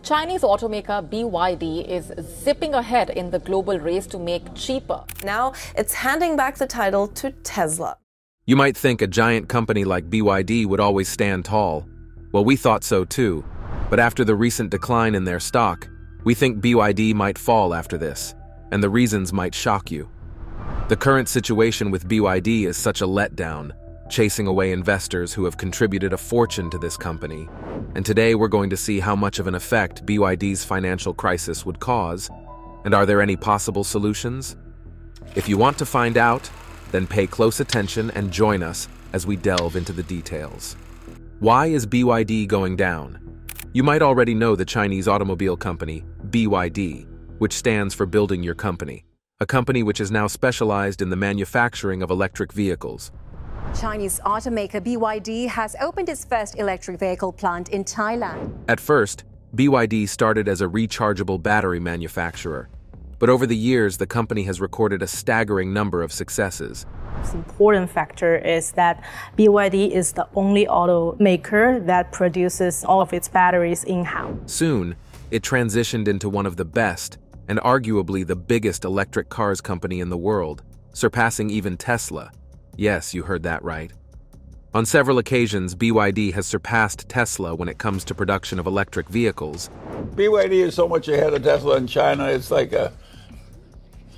Chinese automaker BYD is zipping ahead in the global race to make cheaper. Now it's handing back the title to Tesla. You might think a giant company like BYD would always stand tall. Well, we thought so too. But after the recent decline in their stock, we think BYD might fall after this, and the reasons might shock you. The current situation with BYD is such a letdown, chasing away investors who have contributed a fortune to this company. And today we're going to see how much of an effect BYD's financial crisis would cause, and are there any possible solutions? If you want to find out, then pay close attention and join us as we delve into the details. Why is BYD going down? You might already know the Chinese automobile company, BYD, which stands for Building Your Company, a company which is now specialized in the manufacturing of electric vehicles. Chinese automaker BYD has opened its first electric vehicle plant in Thailand. At first, BYD started as a rechargeable battery manufacturer, but over the years, the company has recorded a staggering number of successes. The important factor is that BYD is the only automaker that produces all of its batteries in-house. Soon, it transitioned into one of the best and arguably the biggest electric cars company in the world, surpassing even Tesla. Yes, you heard that right. On several occasions, BYD has surpassed Tesla when it comes to production of electric vehicles. BYD is so much ahead of Tesla in China, it's like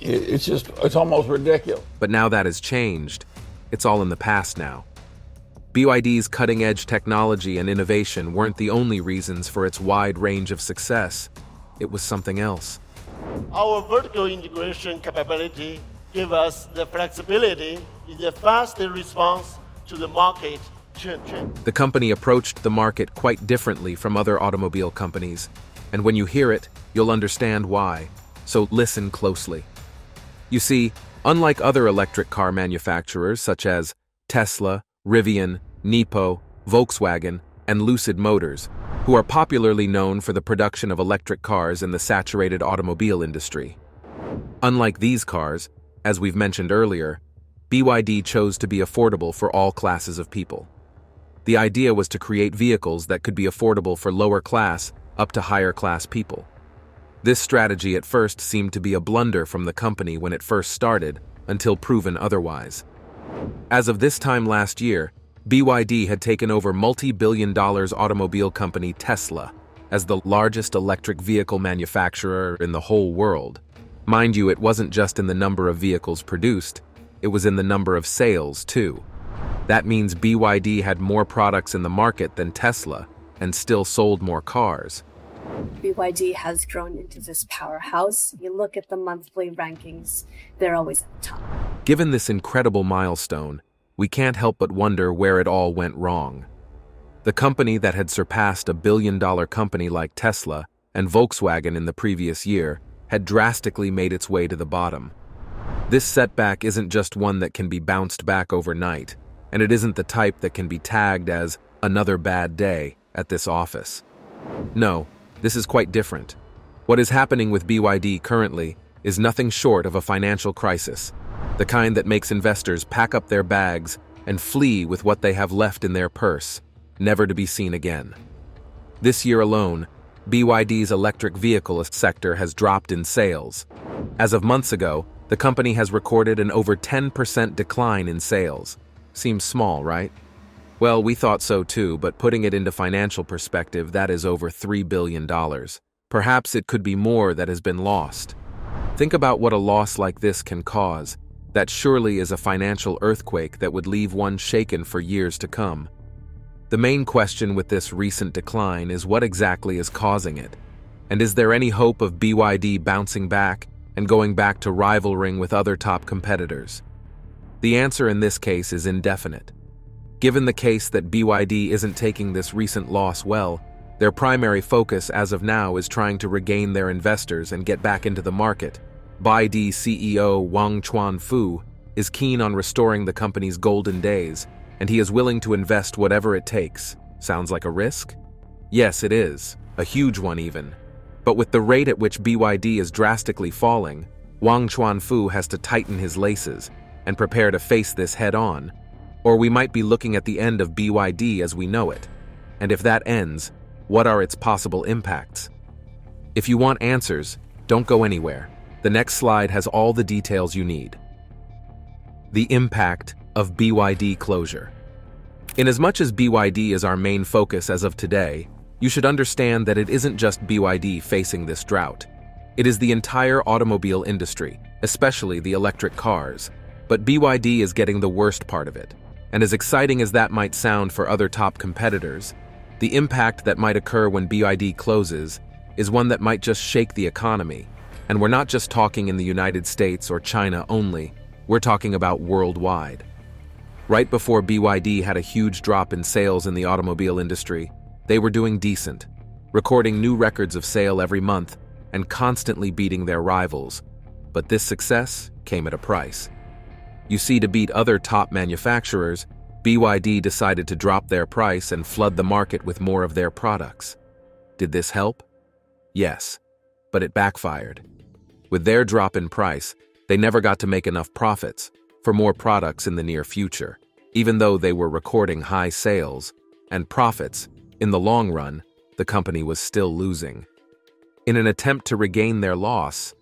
it's almost ridiculous. But now that has changed. It's all in the past now. BYD's cutting-edge technology and innovation weren't the only reasons for its wide range of success. It was something else. Our vertical integration capability gives us the flexibility in the fast response to the market trend. The company approached the market quite differently from other automobile companies, and when you hear it, you'll understand why. So listen closely. You see, unlike other electric car manufacturers such as Tesla, Rivian, Nippo, Volkswagen, and Lucid Motors, who are popularly known for the production of electric cars in the saturated automobile industry. Unlike these cars, as we've mentioned earlier, BYD chose to be affordable for all classes of people. The idea was to create vehicles that could be affordable for lower class up to higher class people. This strategy at first seemed to be a blunder from the company when it first started, until proven otherwise. As of this time last year, BYD had taken over multi-billion-dollar automobile company Tesla as the largest electric vehicle manufacturer in the whole world. Mind you, it wasn't just in the number of vehicles produced, it was in the number of sales too. That means BYD had more products in the market than Tesla and still sold more cars. BYD has grown into this powerhouse. You look at the monthly rankings, they're always at the top. Given this incredible milestone, we can't help but wonder where it all went wrong. The company that had surpassed a billion-dollar company like Tesla and Volkswagen in the previous year had drastically made its way to the bottom. This setback isn't just one that can be bounced back overnight, and it isn't the type that can be tagged as another bad day at this office. No, this is quite different. What is happening with BYD currently is nothing short of a financial crisis, the kind that makes investors pack up their bags and flee with what they have left in their purse, never to be seen again. This year alone, BYD's electric vehicle sector has dropped in sales. As of months ago, the company has recorded an over 10% decline in sales. Seems small, right? Well, we thought so too, but putting it into financial perspective, that is over $3 billion. Perhaps it could be more that has been lost. Think about what a loss like this can cause. That surely is a financial earthquake that would leave one shaken for years to come. The main question with this recent decline is what exactly is causing it? And is there any hope of BYD bouncing back and going back to rivaling with other top competitors? The answer in this case is indefinite. Given the case that BYD isn't taking this recent loss well, their primary focus as of now is trying to regain their investors and get back into the market. BYD CEO Wang Chuanfu is keen on restoring the company's golden days, and he is willing to invest whatever it takes. Sounds like a risk? Yes, it is. A huge one even. But with the rate at which BYD is drastically falling, Wang Chuanfu has to tighten his laces and prepare to face this head-on, or we might be looking at the end of BYD as we know it. And if that ends, what are its possible impacts? If you want answers, don't go anywhere. The next slide has all the details you need. The impact of BYD closure. Inasmuch as BYD is our main focus as of today, you should understand that it isn't just BYD facing this drought. It is the entire automobile industry, especially the electric cars. But BYD is getting the worst part of it. And as exciting as that might sound for other top competitors, the impact that might occur when BYD closes is one that might just shake the economy. And we're not just talking in the United States or China only, we're talking about worldwide. Right before BYD had a huge drop in sales in the automobile industry, they were doing decent, recording new records of sale every month and constantly beating their rivals. But this success came at a price. You see, to beat other top manufacturers, BYD decided to drop their price and flood the market with more of their products. Did this help? Yes, but it backfired. With their drop in price, they never got to make enough profits for more products in the near future, even though they were recording high sales and profits. In the long run, the company was still losing. In an attempt to regain their loss,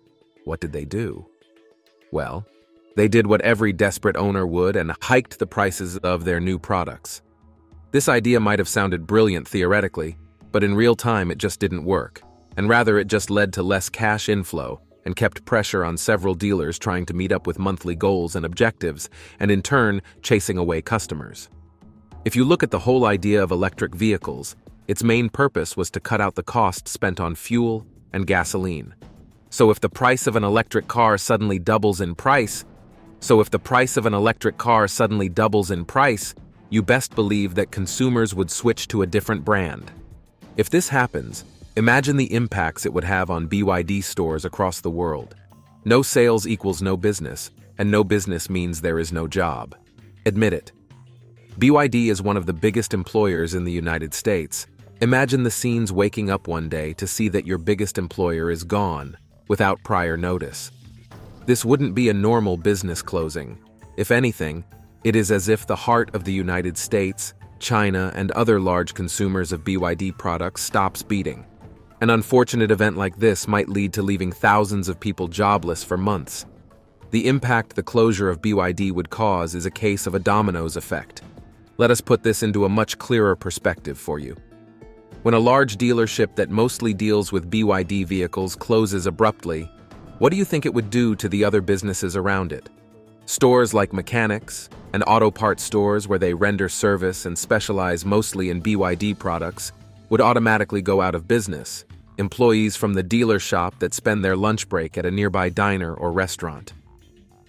what did they do? Well, they did what every desperate owner would and hiked the prices of their new products. This idea might have sounded brilliant theoretically, but in real time it just didn't work, and rather it just led to less cash inflow and kept pressure on several dealers trying to meet up with monthly goals and objectives, and in turn, chasing away customers. If you look at the whole idea of electric vehicles, its main purpose was to cut out the cost spent on fuel and gasoline. So if the price of an electric car suddenly doubles in price, you best believe that consumers would switch to a different brand. If this happens, imagine the impacts it would have on BYD stores across the world. No sales equals no business, and no business means there is no job. Admit it. BYD is one of the biggest employers in the United States. Imagine the scenes waking up one day to see that your biggest employer is gone, without prior notice. This wouldn't be a normal business closing. If anything, it is as if the heart of the United States, China, and other large consumers of BYD products stops beating. An unfortunate event like this might lead to leaving thousands of people jobless for months. The impact the closure of BYD would cause is a case of a dominoes effect. Let us put this into a much clearer perspective for you. When a large dealership that mostly deals with BYD vehicles closes abruptly, what do you think it would do to the other businesses around it? Stores like mechanics and auto parts stores where they render service and specialize mostly in BYD products would automatically go out of business. Employees from the dealer shop that spend their lunch break at a nearby diner or restaurant.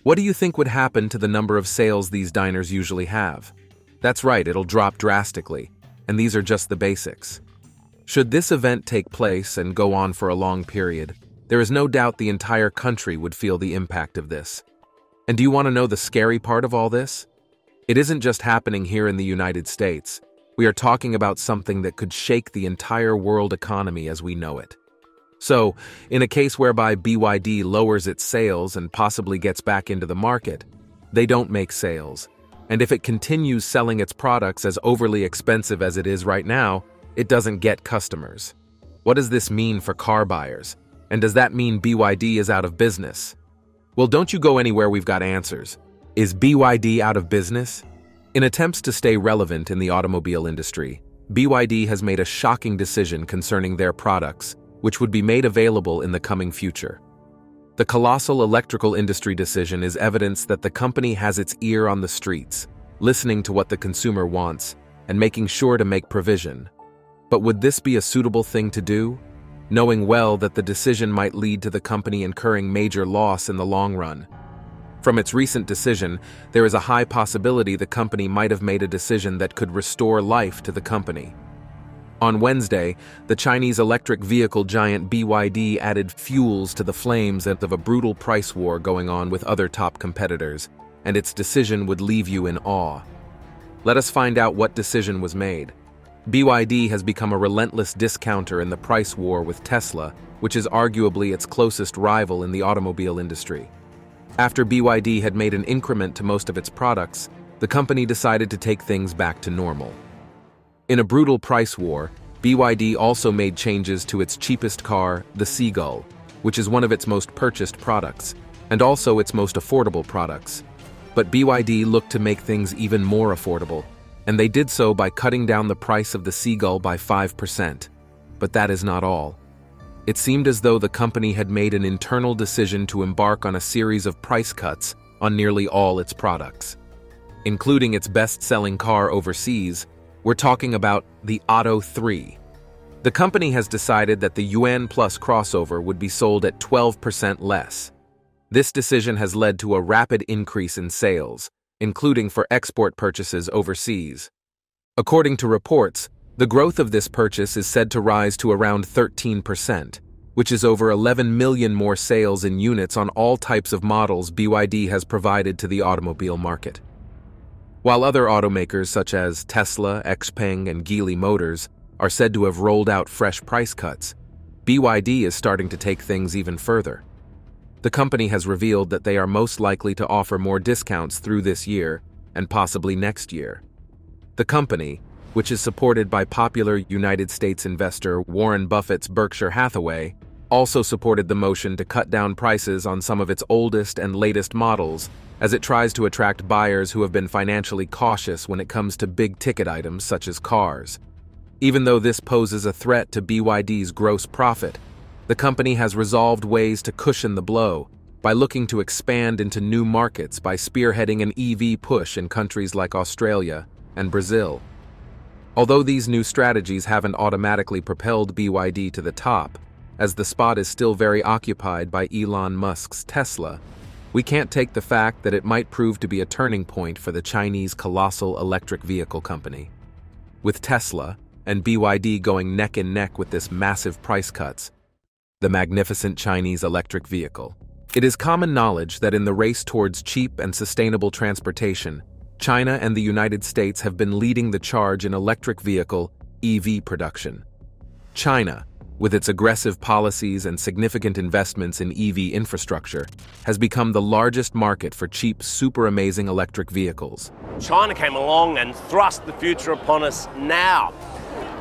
What do you think would happen to the number of sales these diners usually have? That's right, it'll drop drastically, and these are just the basics. Should this event take place and go on for a long period, there is no doubt the entire country would feel the impact of this. And do you want to know the scary part of all this? It isn't just happening here in the United States. We are talking about something that could shake the entire world economy as we know it. So, in a case whereby BYD lowers its sales and possibly gets back into the market, they don't make sales. And if it continues selling its products as overly expensive as it is right now, it doesn't get customers. What does this mean for car buyers? And does that mean BYD is out of business? Well, don't you go anywhere, we've got answers. Is BYD out of business? In attempts to stay relevant in the automobile industry, BYD has made a shocking decision concerning their products, which would be made available in the coming future. The colossal electrical industry decision is evidence that the company has its ear on the streets, listening to what the consumer wants and making sure to make provision. But would this be a suitable thing to do? Knowing well that the decision might lead to the company incurring major loss in the long run. From its recent decision, there is a high possibility the company might have made a decision that could restore life to the company. On Wednesday, the Chinese electric vehicle giant BYD added fuels to the flames of a brutal price war going on with other top competitors, and its decision would leave you in awe. Let us find out what decision was made. BYD has become a relentless discounter in the price war with Tesla, which is arguably its closest rival in the automobile industry. After BYD had made an increment to most of its products, the company decided to take things back to normal. In a brutal price war, BYD also made changes to its cheapest car, the Seagull, which is one of its most purchased products, and also its most affordable products. But BYD looked to make things even more affordable, and they did so by cutting down the price of the Seagull by 5%. But that is not all. It seemed as though the company had made an internal decision to embark on a series of price cuts on nearly all its products. Including its best-selling car overseas, we're talking about the Auto 3. The company has decided that the Yuan Plus crossover would be sold at 12% less. This decision has led to a rapid increase in sales, including for export purchases overseas. According to reports, the growth of this purchase is said to rise to around 13%, which is over 11 million more sales in units on all types of models BYD has provided to the automobile market. While other automakers such as Tesla, XPeng, and Geely Motors are said to have rolled out fresh price cuts, BYD is starting to take things even further. The company has revealed that they are most likely to offer more discounts through this year and possibly next year. The company, which is supported by popular United States investor Warren Buffett's Berkshire Hathaway, also supported the motion to cut down prices on some of its oldest and latest models as it tries to attract buyers who have been financially cautious when it comes to big-ticket items such as cars. Even though this poses a threat to BYD's gross profit, the company has resolved ways to cushion the blow by looking to expand into new markets by spearheading an EV push in countries like Australia and Brazil. Although these new strategies haven't automatically propelled BYD to the top, as the spot is still very occupied by Elon Musk's Tesla, we can't take the fact that it might prove to be a turning point for the Chinese colossal electric vehicle company. With Tesla and BYD going neck and neck with this massive price cuts, the magnificent Chinese electric vehicle. It is common knowledge that in the race towards cheap and sustainable transportation, China and the United States have been leading the charge in electric vehicle EV production. China, with its aggressive policies and significant investments in EV infrastructure, has become the largest market for cheap, super amazing electric vehicles. China came along and thrust the future upon us now.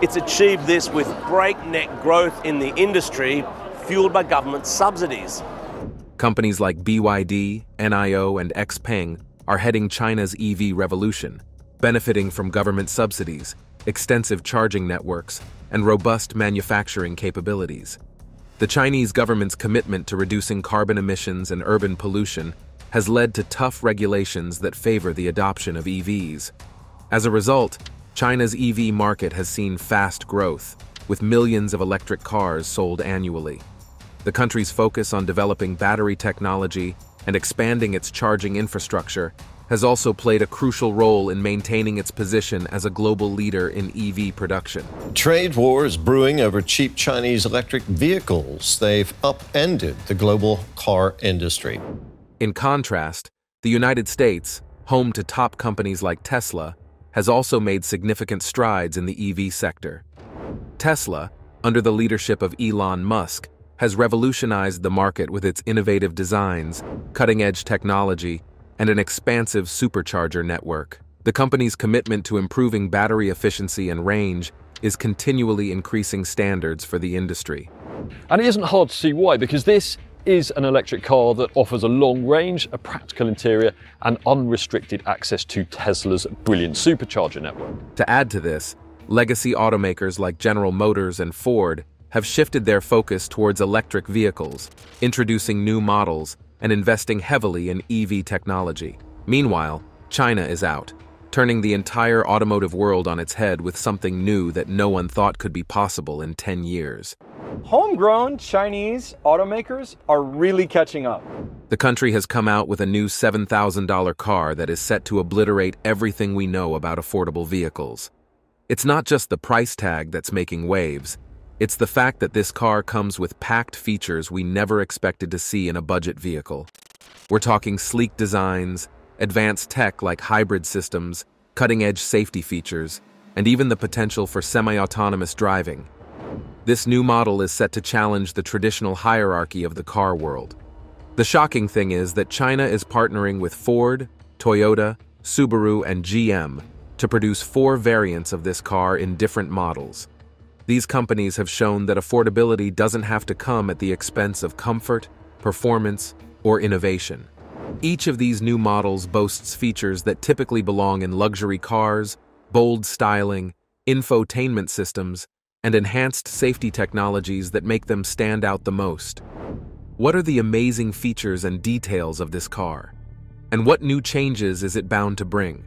It's achieved this with breakneck growth in the industry, fueled by government subsidies. Companies like BYD, NIO, and XPeng are heading China's EV revolution, benefiting from government subsidies, extensive charging networks, and robust manufacturing capabilities. The Chinese government's commitment to reducing carbon emissions and urban pollution has led to tough regulations that favor the adoption of EVs. As a result, China's EV market has seen fast growth, with millions of electric cars sold annually. The country's focus on developing battery technology and expanding its charging infrastructure has also played a crucial role in maintaining its position as a global leader in EV production. Trade wars brewing over cheap Chinese electric vehicles. They've upended the global car industry. In contrast, the United States, home to top companies like Tesla, has also made significant strides in the EV sector. Tesla, under the leadership of Elon Musk, has revolutionized the market with its innovative designs, cutting-edge technology, and an expansive supercharger network. The company's commitment to improving battery efficiency and range is continually increasing standards for the industry. And it isn't hard to see why, because this is an electric car that offers a long range, a practical interior, and unrestricted access to Tesla's brilliant supercharger network. To add to this, legacy automakers like General Motors and Ford have shifted their focus towards electric vehicles, introducing new models and investing heavily in EV technology. Meanwhile, China is out, turning the entire automotive world on its head with something new that no one thought could be possible in 10 years. Homegrown Chinese automakers are really catching up. The country has come out with a new $7,000 car that is set to obliterate everything we know about affordable vehicles. It's not just the price tag that's making waves. It's the fact that this car comes with packed features we never expected to see in a budget vehicle. We're talking sleek designs, advanced tech like hybrid systems, cutting-edge safety features, and even the potential for semi-autonomous driving. This new model is set to challenge the traditional hierarchy of the car world. The shocking thing is that China is partnering with Ford, Toyota, Subaru, and GM to produce 4 variants of this car in different models. These companies have shown that affordability doesn't have to come at the expense of comfort, performance, or innovation. Each of these new models boasts features that typically belong in luxury cars, bold styling, infotainment systems, and enhanced safety technologies that make them stand out the most. What are the amazing features and details of this car? And what new changes is it bound to bring?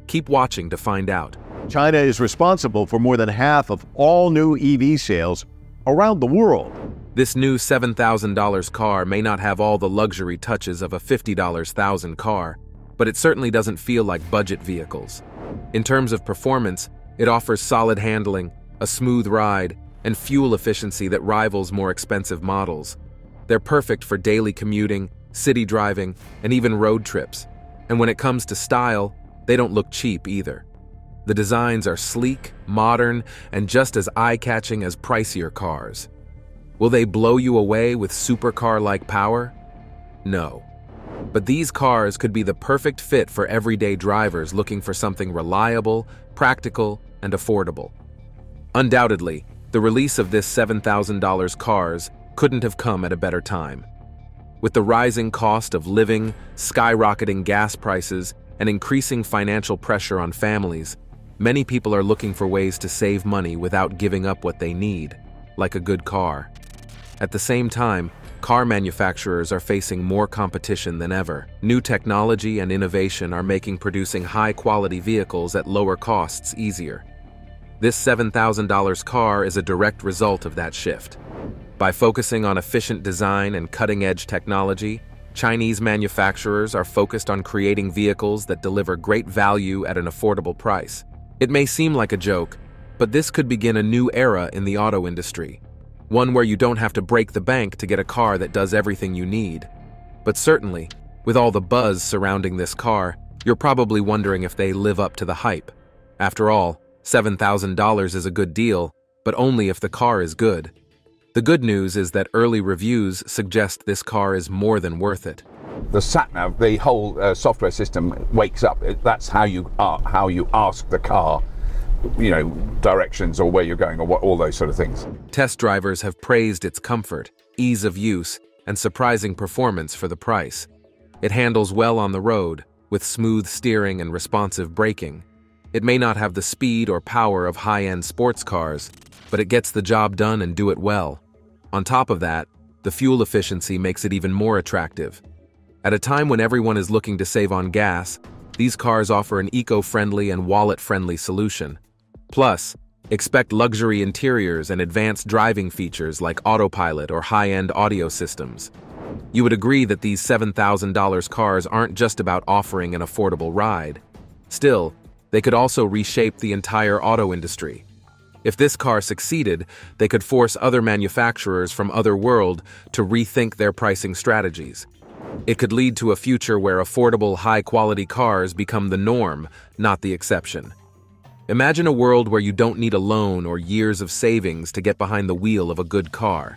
Keep watching to find out. China is responsible for more than half of all new EV sales around the world. This new $7,000 car may not have all the luxury touches of a $50,000 car, but it certainly doesn't feel like budget vehicles. In terms of performance, it offers solid handling, a smooth ride, and fuel efficiency that rivals more expensive models. They're perfect for daily commuting, city driving, and even road trips. And when it comes to style, they don't look cheap either. The designs are sleek, modern, and just as eye-catching as pricier cars. Will they blow you away with supercar-like power? No. But these cars could be the perfect fit for everyday drivers looking for something reliable, practical, and affordable. Undoubtedly, the release of this $7,000 cars couldn't have come at a better time. With the rising cost of living, skyrocketing gas prices, and increasing financial pressure on families, many people are looking for ways to save money without giving up what they need, like a good car. At the same time, car manufacturers are facing more competition than ever. New technology and innovation are making producing high-quality vehicles at lower costs easier. This $7,000 car is a direct result of that shift. By focusing on efficient design and cutting-edge technology, Chinese manufacturers are focused on creating vehicles that deliver great value at an affordable price. It may seem like a joke, but this could begin a new era in the auto industry. One where you don't have to break the bank to get a car that does everything you need. But certainly, with all the buzz surrounding this car, you're probably wondering if they live up to the hype. After all, $7,000 is a good deal, but only if the car is good. The good news is that early reviews suggest this car is more than worth it. The sat-nav, the whole software system wakes up. That's how you ask the car, directions or where you're going or all those sort of things. Test drivers have praised its comfort, ease of use, and surprising performance for the price. It handles well on the road, with smooth steering and responsive braking. It may not have the speed or power of high-end sports cars, but it gets the job done and do it well. On top of that, the fuel efficiency makes it even more attractive. At a time when everyone is looking to save on gas, these cars offer an eco-friendly and wallet-friendly solution. Plus, expect luxury interiors and advanced driving features like autopilot or high-end audio systems. You would agree that these $7,000 cars aren't just about offering an affordable ride. Still, they could also reshape the entire auto industry. If this car succeeded, they could force other manufacturers from other world to rethink their pricing strategies. It could lead to a future where affordable, high-quality cars become the norm, not the exception. Imagine a world where you don't need a loan or years of savings to get behind the wheel of a good car.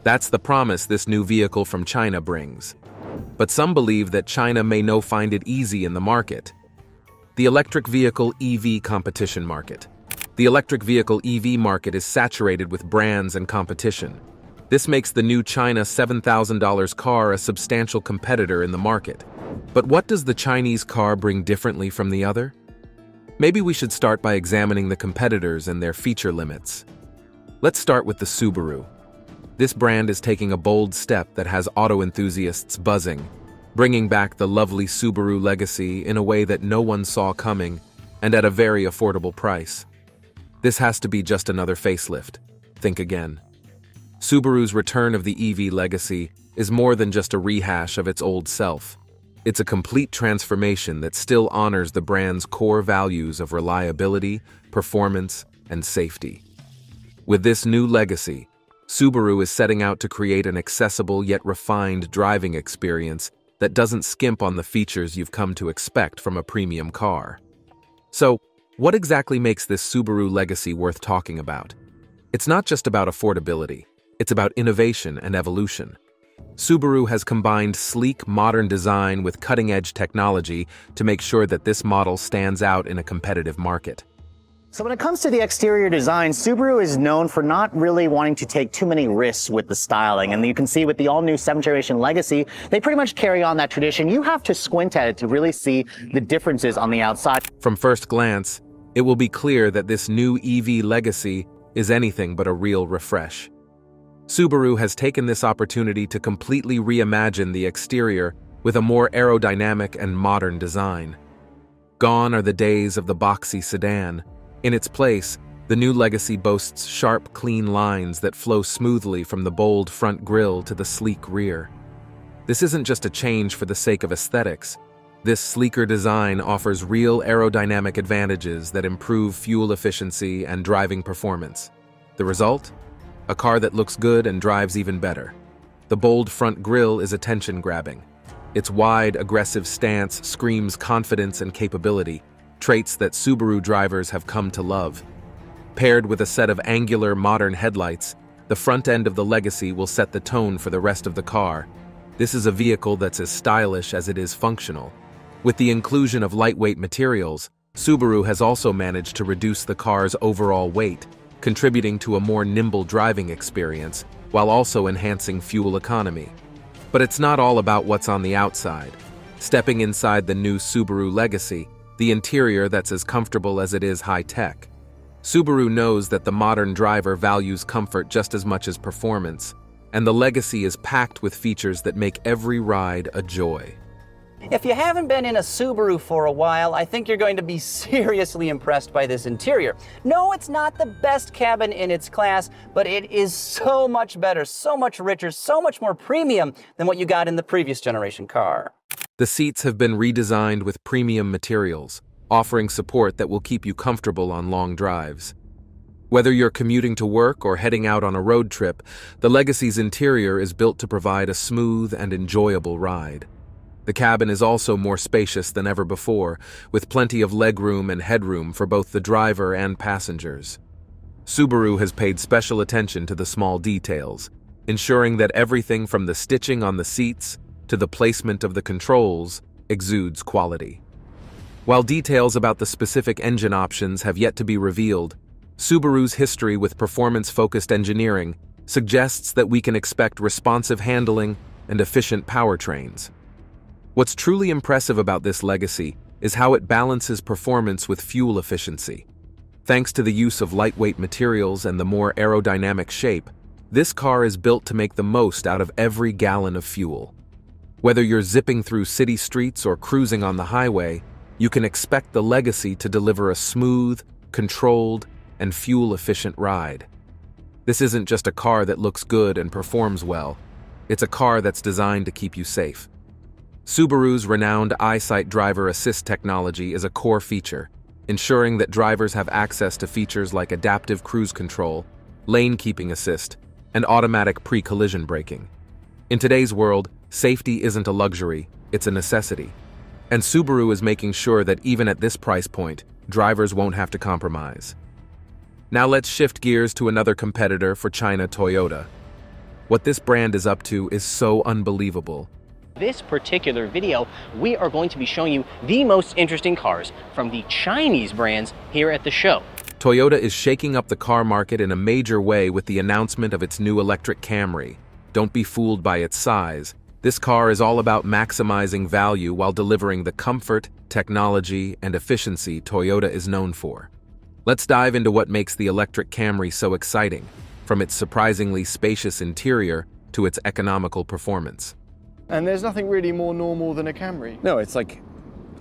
That's the promise this new vehicle from China brings. But some believe that China may not find it easy in the market. The electric vehicle EV competition market. The electric vehicle EV market is saturated with brands and competition. This makes the new China $7,000 car a substantial competitor in the market. But what does the Chinese car bring differently from the other? Maybe we should start by examining the competitors and their feature limits. Let's start with the Subaru. This brand is taking a bold step that has auto enthusiasts buzzing, bringing back the lovely Subaru legacy in a way that no one saw coming and at a very affordable price. This has to be just another facelift. Think again. Subaru's return of the EV legacy is more than just a rehash of its old self. It's a complete transformation that still honors the brand's core values of reliability, performance, and safety. With this new legacy, Subaru is setting out to create an accessible yet refined driving experience that doesn't skimp on the features you've come to expect from a premium car. So, what exactly makes this Subaru legacy worth talking about? It's not just about affordability. It's about innovation and evolution. Subaru has combined sleek, modern design with cutting-edge technology to make sure that this model stands out in a competitive market. So when it comes to the exterior design, Subaru is known for not really wanting to take too many risks with the styling. And you can see with the all-new 7th generation Legacy, they pretty much carry on that tradition. You have to squint at it to really see the differences on the outside. From first glance, it will be clear that this new EV Legacy is anything but a real refresh. Subaru has taken this opportunity to completely reimagine the exterior with a more aerodynamic and modern design. Gone are the days of the boxy sedan. In its place, the new Legacy boasts sharp, clean lines that flow smoothly from the bold front grille to the sleek rear. This isn't just a change for the sake of aesthetics. This sleeker design offers real aerodynamic advantages that improve fuel efficiency and driving performance. The result? A car that looks good and drives even better. The bold front grille is attention-grabbing. Its wide, aggressive stance screams confidence and capability, traits that Subaru drivers have come to love. Paired with a set of angular, modern headlights, the front end of the Legacy will set the tone for the rest of the car. This is a vehicle that's as stylish as it is functional. With the inclusion of lightweight materials, Subaru has also managed to reduce the car's overall weight, contributing to a more nimble driving experience, while also enhancing fuel economy. But it's not all about what's on the outside. Stepping inside the new Subaru Legacy, the interior that's as comfortable as it is high-tech. Subaru knows that the modern driver values comfort just as much as performance, and the Legacy is packed with features that make every ride a joy. If you haven't been in a Subaru for a while, I think you're going to be seriously impressed by this interior. No, it's not the best cabin in its class, but it is so much better, so much richer, so much more premium than what you got in the previous generation car. The seats have been redesigned with premium materials, offering support that will keep you comfortable on long drives. Whether you're commuting to work or heading out on a road trip, the Legacy's interior is built to provide a smooth and enjoyable ride. The cabin is also more spacious than ever before, with plenty of legroom and headroom for both the driver and passengers. Subaru has paid special attention to the small details, ensuring that everything from the stitching on the seats to the placement of the controls exudes quality. While details about the specific engine options have yet to be revealed, Subaru's history with performance-focused engineering suggests that we can expect responsive handling and efficient powertrains. What's truly impressive about this Legacy is how it balances performance with fuel efficiency. Thanks to the use of lightweight materials and the more aerodynamic shape, this car is built to make the most out of every gallon of fuel. Whether you're zipping through city streets or cruising on the highway, you can expect the Legacy to deliver a smooth, controlled, and fuel-efficient ride. This isn't just a car that looks good and performs well. It's a car that's designed to keep you safe. Subaru's renowned EyeSight driver assist technology is a core feature, ensuring that drivers have access to features like adaptive cruise control, lane keeping assist, and automatic pre-collision braking. In today's world, safety isn't a luxury, it's a necessity. And Subaru is making sure that even at this price point, drivers won't have to compromise. Now let's shift gears to another competitor for China, Toyota. What this brand is up to is so unbelievable. This particular video, we are going to be showing you the most interesting cars from the Chinese brands here at the show. Toyota is shaking up the car market in a major way with the announcement of its new electric Camry. Don't be fooled by its size. This car is all about maximizing value while delivering the comfort, technology, and efficiency Toyota is known for. Let's dive into what makes the electric Camry so exciting, from its surprisingly spacious interior to its economical performance. And there's nothing really more normal than a Camry. No, it's like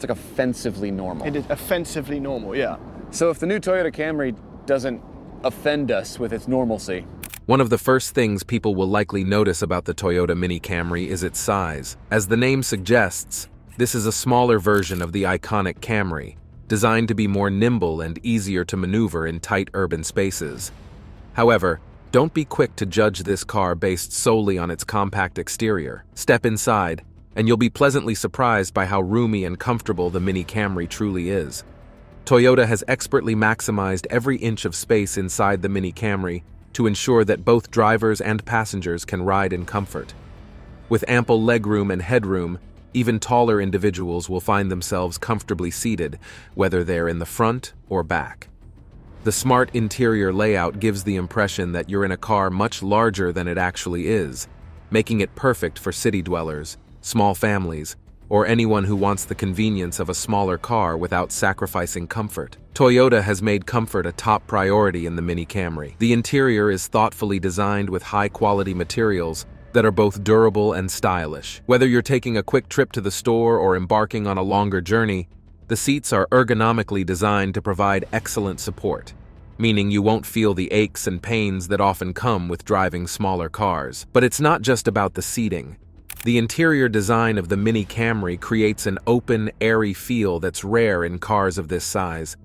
offensively normal. It is offensively normal, yeah. So if the new Toyota Camry doesn't offend us with its normalcy. One of the first things people will likely notice about the Toyota Mini Camry is its size. As the name suggests, this is a smaller version of the iconic Camry, designed to be more nimble and easier to maneuver in tight urban spaces. However, don't be quick to judge this car based solely on its compact exterior. Step inside, and you'll be pleasantly surprised by how roomy and comfortable the Mini Camry truly is. Toyota has expertly maximized every inch of space inside the Mini Camry to ensure that both drivers and passengers can ride in comfort. With ample legroom and headroom, even taller individuals will find themselves comfortably seated, whether they're in the front or back. The smart interior layout gives the impression that you're in a car much larger than it actually is, making it perfect for city dwellers, small families, or anyone who wants the convenience of a smaller car without sacrificing comfort. Toyota has made comfort a top priority in the Mini Camry. The interior is thoughtfully designed with high-quality materials that are both durable and stylish. Whether you're taking a quick trip to the store or embarking on a longer journey, the seats are ergonomically designed to provide excellent support, meaning you won't feel the aches and pains that often come with driving smaller cars. But it's not just about the seating. The interior design of the Mini Camry creates an open, airy feel that's rare in cars of this size.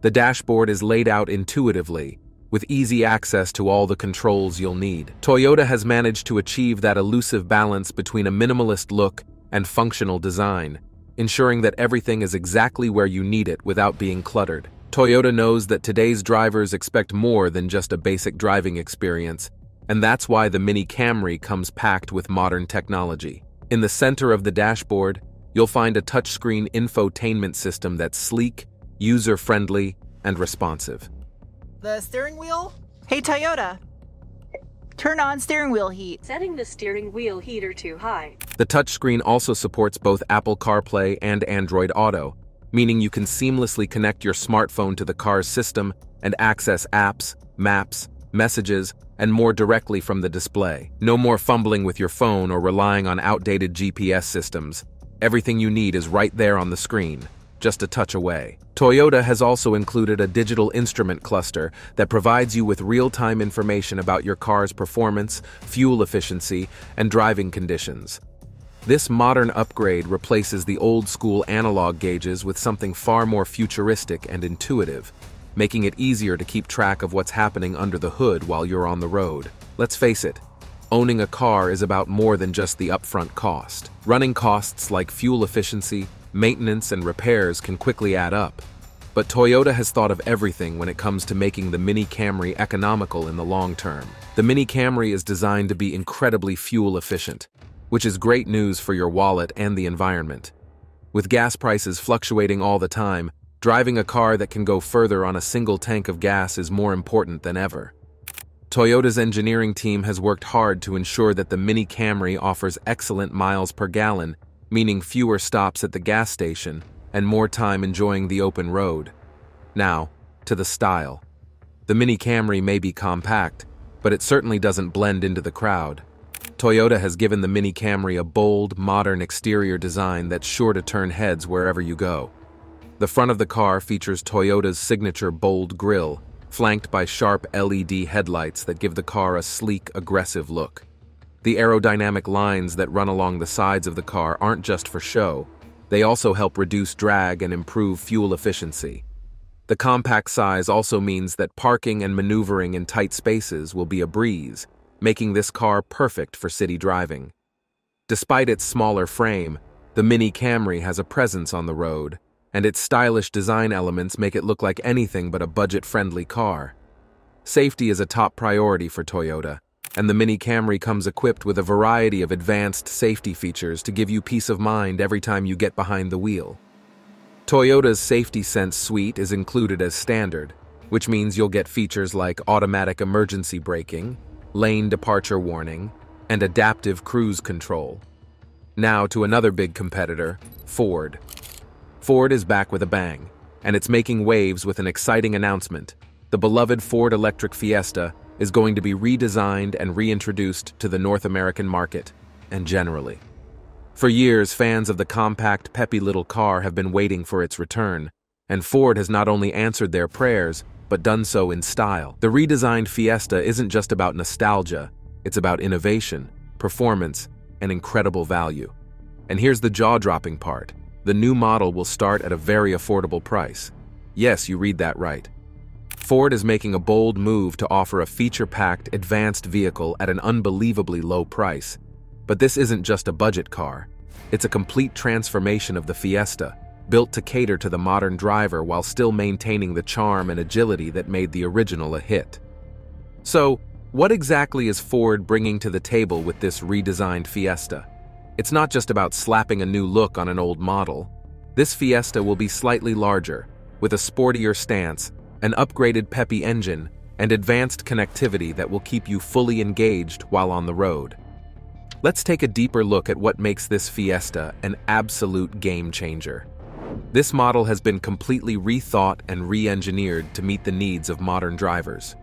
The dashboard is laid out intuitively, with easy access to all the controls you'll need. Toyota has managed to achieve that elusive balance between a minimalist look and functional design, ensuring that everything is exactly where you need it without being cluttered. Toyota knows that today's drivers expect more than just a basic driving experience, and that's why the Mini Camry comes packed with modern technology. In the center of the dashboard, you'll find a touchscreen infotainment system that's sleek, user-friendly, and responsive. The steering wheel? Hey Toyota, turn on steering wheel heat. Setting the steering wheel heater too high. The touchscreen also supports both Apple CarPlay and Android Auto, meaning you can seamlessly connect your smartphone to the car's system and access apps, maps, messages, and more directly from the display. No more fumbling with your phone or relying on outdated GPS systems. Everything you need is right there on the screen, just a touch away. Toyota has also included a digital instrument cluster that provides you with real-time information about your car's performance, fuel efficiency, and driving conditions. This modern upgrade replaces the old-school analog gauges with something far more futuristic and intuitive, making it easier to keep track of what's happening under the hood while you're on the road. Let's face it, owning a car is about more than just the upfront cost. Running costs like fuel efficiency, maintenance, and repairs can quickly add up. But Toyota has thought of everything when it comes to making the Mini Camry economical in the long term. The Mini Camry is designed to be incredibly fuel efficient, which is great news for your wallet and the environment. With gas prices fluctuating all the time, driving a car that can go further on a single tank of gas is more important than ever. Toyota's engineering team has worked hard to ensure that the Mini Camry offers excellent miles per gallon, meaning fewer stops at the gas station and more time enjoying the open road. Now, to the style. The Mini Camry may be compact, but it certainly doesn't blend into the crowd. Toyota has given the Mini Camry a bold, modern exterior design that's sure to turn heads wherever you go. The front of the car features Toyota's signature bold grille, flanked by sharp LED headlights that give the car a sleek, aggressive look. The aerodynamic lines that run along the sides of the car aren't just for show. They also help reduce drag and improve fuel efficiency. The compact size also means that parking and maneuvering in tight spaces will be a breeze, making this car perfect for city driving. Despite its smaller frame, the Mini Camry has a presence on the road, and its stylish design elements make it look like anything but a budget-friendly car. Safety is a top priority for Toyota, and the Mini Camry comes equipped with a variety of advanced safety features to give you peace of mind every time you get behind the wheel. Toyota's Safety Sense suite is included as standard, which means you'll get features like automatic emergency braking, lane departure warning, and adaptive cruise control. Now to another big competitor, Ford. Ford is back with a bang, and it's making waves with an exciting announcement. The beloved Ford electric Fiesta is going to be redesigned and reintroduced to the North American market, and generally. For years, fans of the compact, peppy little car have been waiting for its return, and Ford has not only answered their prayers, but done so in style. The redesigned Fiesta isn't just about nostalgia, it's about innovation, performance, and incredible value. And here's the jaw-dropping part. The new model will start at a very affordable price. Yes, you read that right. Ford is making a bold move to offer a feature-packed, advanced vehicle at an unbelievably low price. But this isn't just a budget car. It's a complete transformation of the Fiesta, built to cater to the modern driver while still maintaining the charm and agility that made the original a hit. So, what exactly is Ford bringing to the table with this redesigned Fiesta? It's not just about slapping a new look on an old model. This Fiesta will be slightly larger, with a sportier stance, an upgraded peppy engine, and advanced connectivity that will keep you fully engaged while on the road. Let's take a deeper look at what makes this Fiesta an absolute game changer. This model has been completely rethought and re-engineered to meet the needs of modern drivers.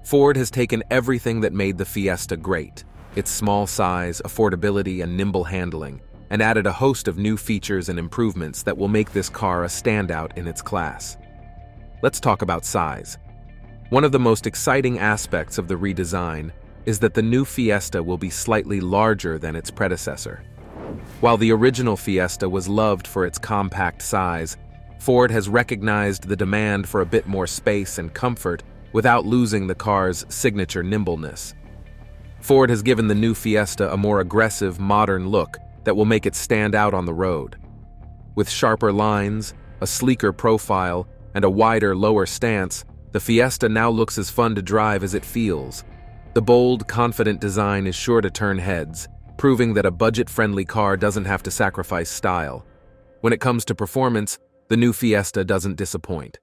Ford has taken everything that made the Fiesta great, its small size, affordability, and nimble handling, and added a host of new features and improvements that will make this car a standout in its class. Let's talk about size. One of the most exciting aspects of the redesign is that the new Fiesta will be slightly larger than its predecessor. While the original Fiesta was loved for its compact size, Ford has recognized the demand for a bit more space and comfort without losing the car's signature nimbleness. Ford has given the new Fiesta a more aggressive, modern look that will make it stand out on the road. With sharper lines, a sleeker profile, and a wider, lower stance, the Fiesta now looks as fun to drive as it feels. The bold, confident design is sure to turn heads, proving that a budget-friendly car doesn't have to sacrifice style. When it comes to performance, the new Fiesta doesn't disappoint.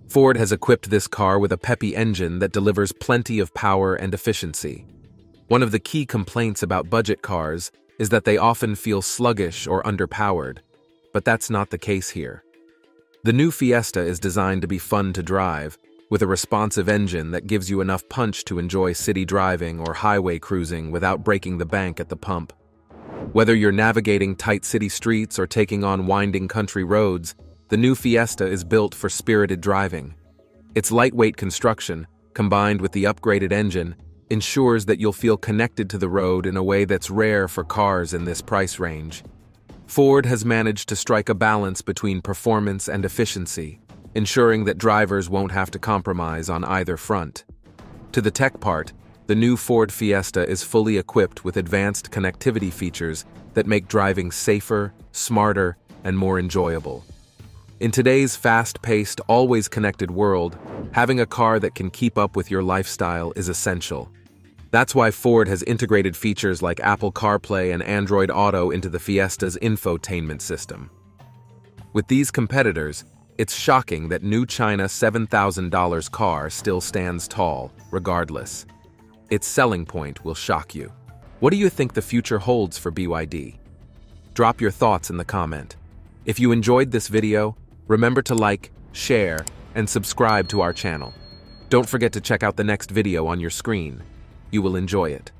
Ford has equipped this car with a peppy engine that delivers plenty of power and efficiency. One of the key complaints about budget cars is that they often feel sluggish or underpowered, but that's not the case here. The new Fiesta is designed to be fun to drive, with a responsive engine that gives you enough punch to enjoy city driving or highway cruising without breaking the bank at the pump. Whether you're navigating tight city streets or taking on winding country roads, the new Fiesta is built for spirited driving. Its lightweight construction, combined with the upgraded engine, ensures that you'll feel connected to the road in a way that's rare for cars in this price range. Ford has managed to strike a balance between performance and efficiency, ensuring that drivers won't have to compromise on either front. To the tech part, the new Ford Fiesta is fully equipped with advanced connectivity features that make driving safer, smarter, and more enjoyable. In today's fast-paced, always connected world, having a car that can keep up with your lifestyle is essential. That's why Ford has integrated features like Apple CarPlay and Android Auto into the Fiesta's infotainment system. With these competitors, it's shocking that new China $7,000 car still stands tall, regardless. Its selling point will shock you. What do you think the future holds for BYD? Drop your thoughts in the comment. If you enjoyed this video, remember to like, share, and subscribe to our channel. Don't forget to check out the next video on your screen. You will enjoy it.